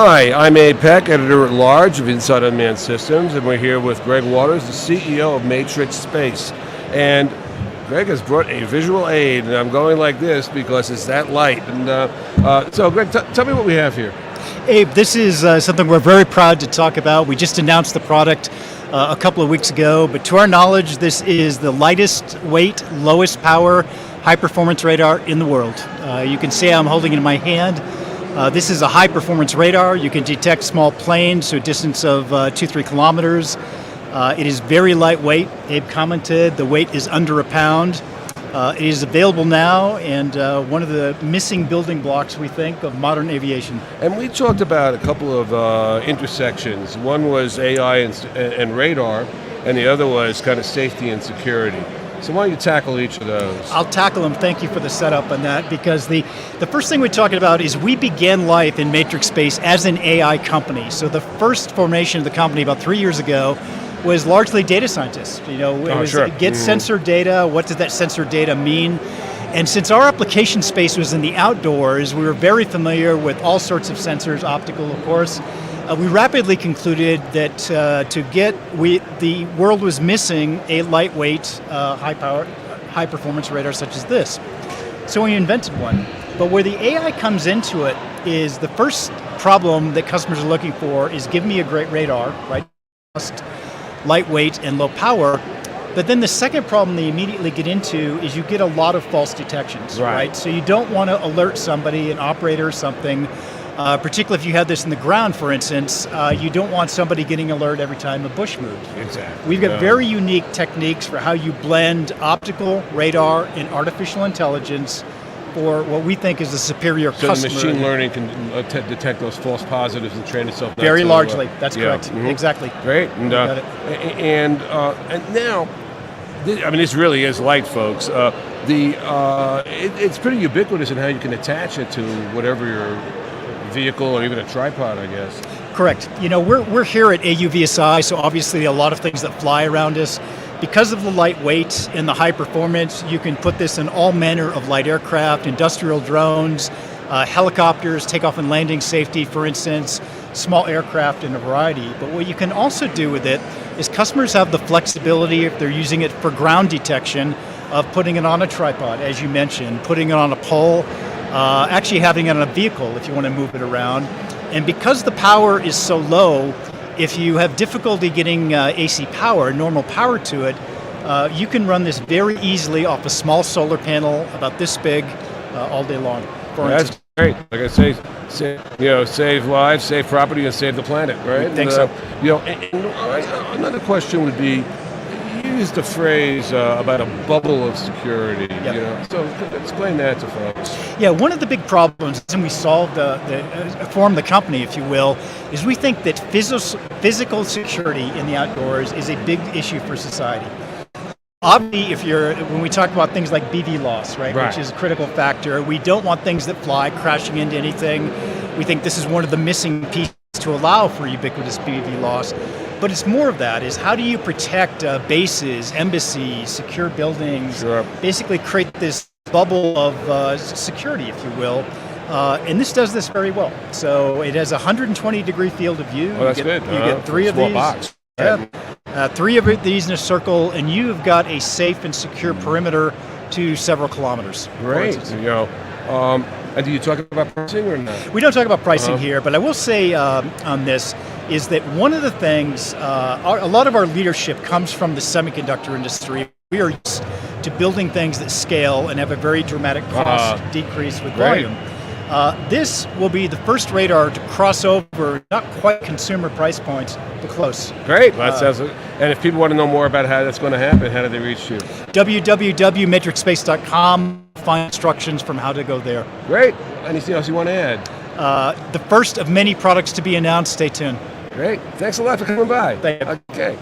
Hi, I'm Abe Peck, Editor-at-Large of Inside Unmanned Systems, and we're here with Greg Waters, the CEO of MatrixSpace. And Greg has brought a visual aid, and I'm going like this because it's that light. And so, Greg, tell me what we have here. Abe, this is something we're very proud to talk about. We just announced the product a couple of weeks ago, but to our knowledge, this is the lightest weight, lowest power, high-performance radar in the world. You can see I'm holding it in my hand. This is a high-performance radar. You can detect small planes to a distance of 2-3 kilometers. It is very lightweight. Abe commented the weight is under a pound. It is available now, and one of the missing building blocks, we think, of modern aviation. And we talked about a couple of intersections. One was AI and radar, and the other was kind of safety and security. So why don't you tackle each of those? I'll tackle them. Thank you for the setup on that, because the first thing we're talking about is we began life in MatrixSpace as an AI company. So the first formation of the company about 3 years ago was largely data scientists. You know, it was get sensor data, what does that sensor data mean? And since our application space was in the outdoors, we were very familiar with all sorts of sensors, optical of course. We rapidly concluded that the world was missing a lightweight, high-power, high-performance radar such as this. So we invented one. But where the AI comes into it is the first problem that customers are looking for is give me a great radar, right? Just lightweight and low power. But then the second problem they immediately get into is you get a lot of false detections, right? So you don't want to alert somebody, an operator or something. Particularly if you had this in the ground, for instance, you don't want somebody getting alert every time a bush moves. Exactly. We've got very unique techniques for how you blend optical, radar, and artificial intelligence for what we think is a superior customer. So the machine learning can detect those false positives and train itself. Very largely, that's correct. Exactly. Great. And now, I mean, this really is light, folks. It's pretty ubiquitous in how you can attach it to whatever your vehicle or even a tripod, I guess. Correct. You know, we're here at AUVSI, so obviously a lot of things that fly around us. Because of the lightweight and the high performance, you can put this in all manner of light aircraft, industrial drones, helicopters, takeoff and landing safety, for instance, small aircraft, and a variety. But what you can also do with it is customers have the flexibility, if they're using it for ground detection, of putting it on a tripod, as you mentioned, putting it on a pole, actually having it on a vehicle if you want to move it around. And because the power is so low, if you have difficulty getting AC power, normal power to it, you can run this very easily off a small solar panel about this big all day long. That's great. Like I say, save lives, save property, and save the planet, right? I think so. Another question would be, you used the phrase about a bubble of security. Yep. You know, so explain that to folks. Yeah, one of the big problems, and we solved formed the company, if you will, is we think that physical security in the outdoors is a big issue for society. Obviously, when we talk about things like BV loss, right, which is a critical factor, we don't want things that fly crashing into anything. We think this is one of the missing pieces to allow for ubiquitous BV loss. But it's more of that, is how do you protect bases, embassies, secure buildings, basically create this bubble of security, if you will. And this does this very well. So it has a 120-degree field of view. Oh, that's good. You get three of these. Box. Three of these in a circle, and you've got a safe and secure perimeter to several kilometers. Great. And do you talk about pricing or not? We don't talk about pricing here, but I will say on this is that one of the things, a lot of our leadership comes from the semiconductor industry. We are used to building things that scale and have a very dramatic cost decrease with volume. This will be the first radar to cross over, not quite consumer price points, but close. Great. Well, that sounds. And if people want to know more about how that's going to happen, how do they reach you? www.matrixspace.com. Find instructions from how to go there. Great. Anything else you want to add? The first of many products to be announced. Stay tuned. Great. Thanks a lot for coming by. Thank you. Okay.